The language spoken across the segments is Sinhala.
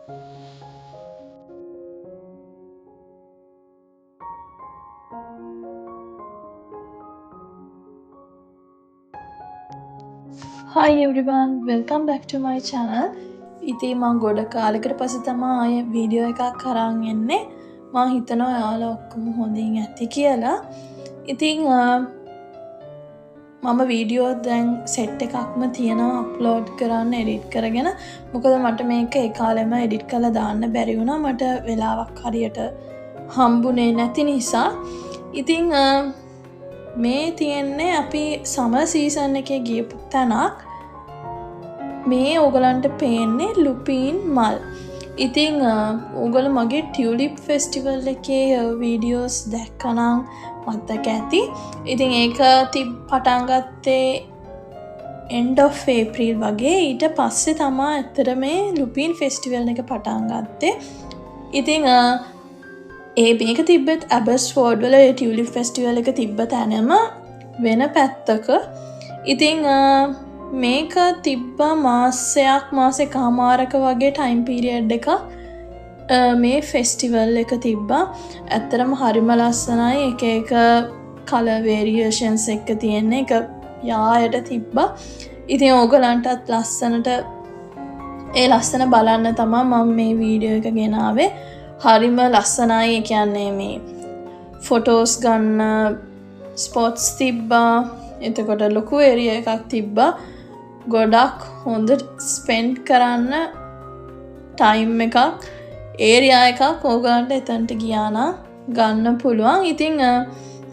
Hi everyone, welcome back to my channel. ඉතින් මම ගොඩ කාලෙකට පස්සේ තමයි ආයේ වීඩියෝ එකක් අරන් එන්නේ. මම හිතනවා ඔයාලා ඔක්කොම හොඳින් ඇති කියලා. ඉතින් මම වීඩියෝ දැන් සෙට් එකක්ම තියෙනවා අප්ලෝඩ් කරන්න එඩිට් කරගෙන. මොකද මට මේක ඒ කාලෙම එඩිට් කරලා දාන්න බැරි වුණා. මට වෙලාවක් හරියට හම්බුනේ නැති නිසා. ඉතින් මේ තියෙන්නේ අපි සමර් සීසන් එකේ ගියපු තැනක්. මේ ඕගලන්ට පේන්නේ ලුපීන් මල්. ඉතින් ඕගොල්ලෝ මගේ ටියුලිප් ෆෙස්ටිවල් එකේ වීඩියෝස් දැක්කනම් මතක ඇති. ඉතින් ඒක පටන් ගත්තේ end of April වගේ. ඊට පස්සේ තමයි ඇත්තට මේ ලුපීන් ෆෙස්ටිවල් එක පටන් ගත්තේ. ඉතින් මේක තිබ්බත් ඇබස්ෆෝඩ් වල ටියුලිප් ෆෙස්ටිවල් එක තිබ්බ තැනම වෙන පැත්තක. ඉතින් මේක තිබ්බ මාසෙකමාරක වගේ ටයිම් පීරියඩ් එක මේ ෆෙස්ටිවල් එක තිබ්බා. ඇත්තරම හරිම ලස්සනයි. එක කලර් වේරියේෂන්ස් එක තියෙන එක යායට තිබ්බා. ඉතින් ඕගලන්ටත් ලස්සන බලන්න තමයි මම මේ වීඩියෝ එක ගෙනාවේ. හරිම ලස්සනයි. කියන්නේ මේ ෆොටෝස් ගන්න ස්පොට්ස් තිබ්බා. එතකොට ලොකු ඒරියා එකක් තිබ්බා. ගොඩක් හොඳ ස්පෙන්ඩ් කරන්න ටයිම් එකක් ඒරියා එකක් ඕගලන්ට එතනට ගියා නම් ගන්න පුළුවන්. ඉතින්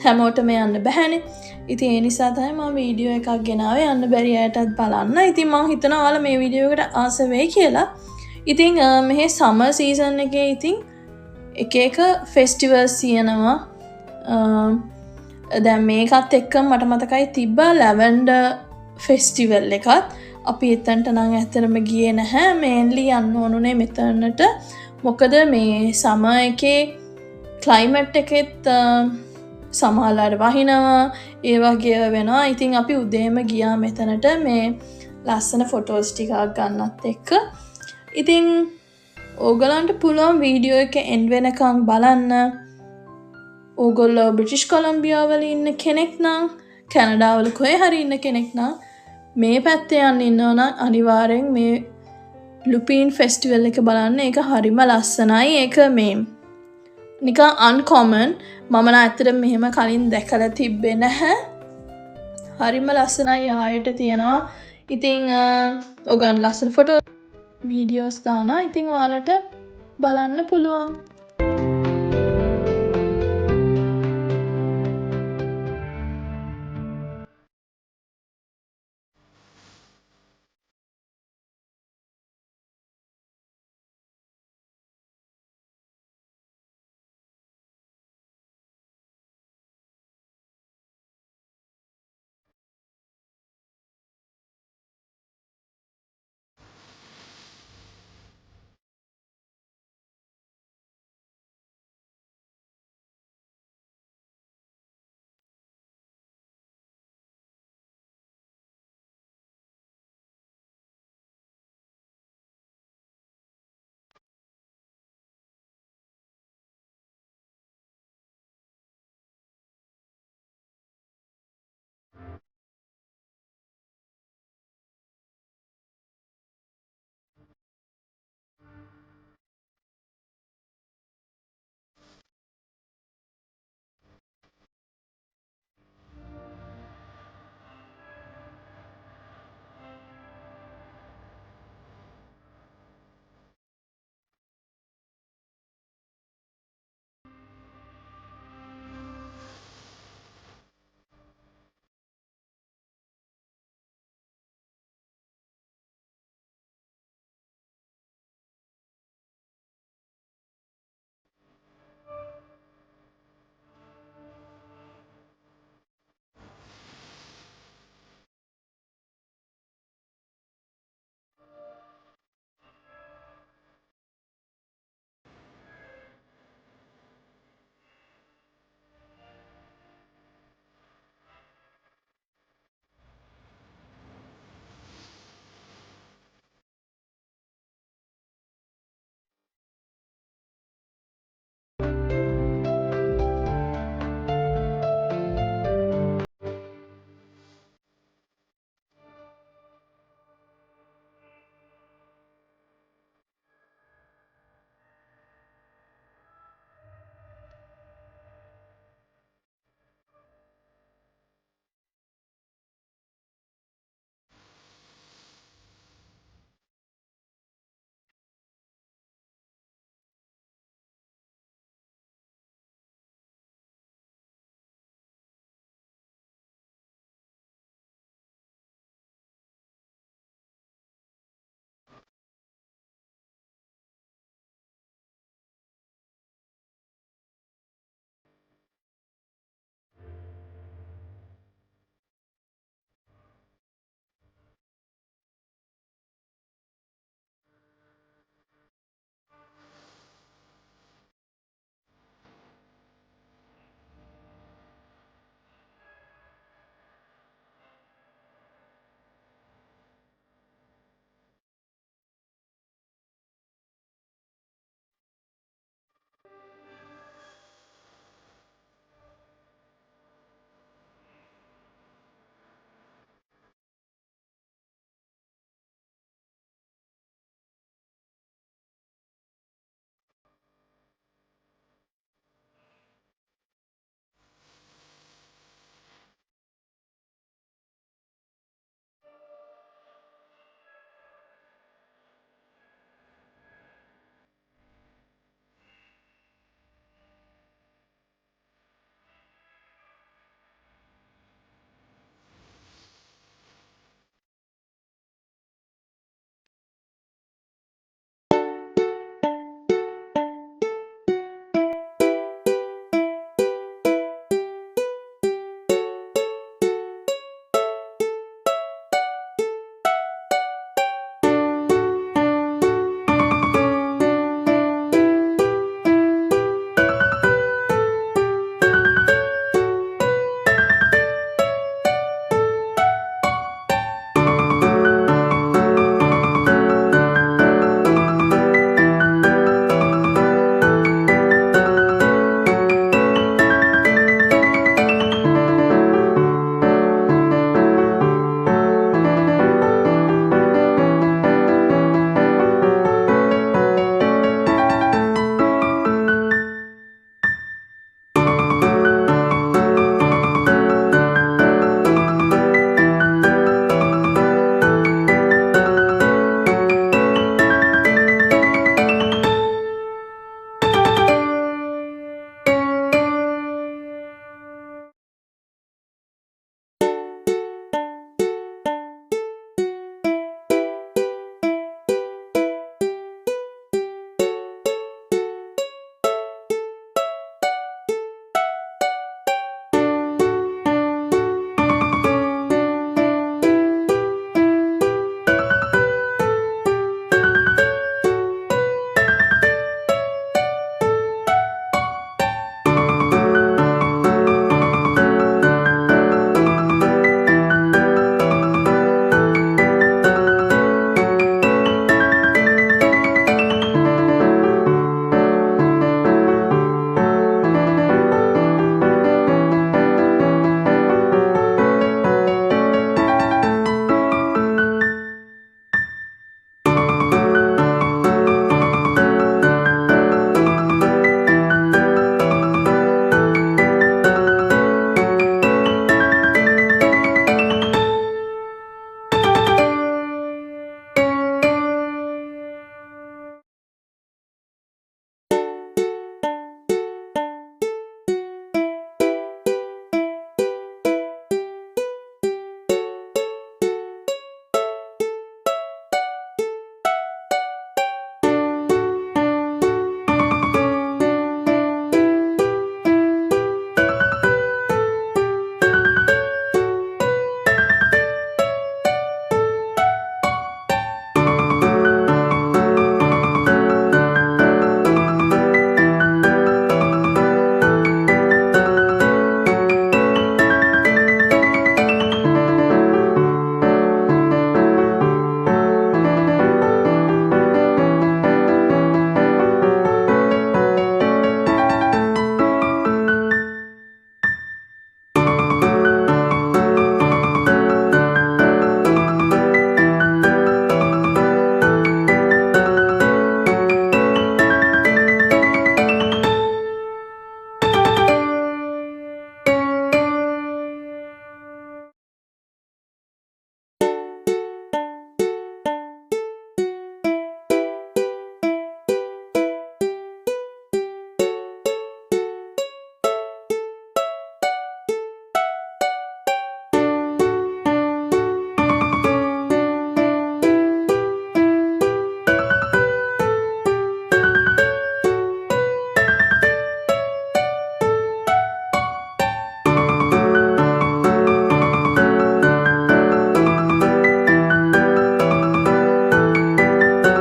හැමෝටම යන්න බැහැනේ. ඉතින් ඒ නිසා තමයි මම වීඩියෝ එකක් ගෙනාවේ. යන්න බැරි අයටත් බලන්න. ඉතින් මම හිතනවා ඔයාලා මේ වීඩියෝ එකට ආස වෙයි කියලා. ඉතින් මෙහි සමර් සීසන් එකේ ඉතින් එක ෆෙස්ටිවල්ස් තියෙනවා. දැන් මේකත් එක්ක මට මතකයි තිබ්බා ලැවෙන්ඩර් ෆෙස්ටිවල් එකත්. අපි එතනට නම් ඇත්තටම ගියේ නැහැ. මේන්ලි යන්න ඕනුනේ මෙතනට. මොකද මේ සමර් එකේ ක්ලයිමට් එකෙත් සමහරවිට වහිනවා. ඒ වගේ වෙනවා. ඉතින් අපි උදේම ගියා මෙතනට මේ ලස්සන ෆොටෝස් ටිකක් ගන්නත් එක්ක. ඉතින් ඕගලන්ට පුළුවන් වීඩියෝ එක එන්ඩ් වෙනකන් බලන්න. ඕගොල්ලෝ බ්‍රිටිෂ් කොලම්බියා වල ඉන්න කෙනෙක් නම් කැනඩා වල කොහේ හරි ඉන්න කෙනෙක් නම් මේ පැත්තේ යන්න ඉන්නවා නම් අනිවාර්යෙන් මේ ලුපීන් ෆෙස්ටිවල් එක බලන්න. ඒක හරිම ලස්සනයි. ඒක මේ නිකන් අන්කොමන්. මම නම් ඇත්තටම මෙහෙම කලින් දැකලා තිබ්බේ නැහැ. හරිම ලස්සනයි. ආයෙත් තියෙනවා. ඉතින් ඔයගොල්ලන් ලස්සන ෆොටෝ වීඩියෝස් දානවා. ඉතින් ඔයාලට බලන්න පුළුවන්.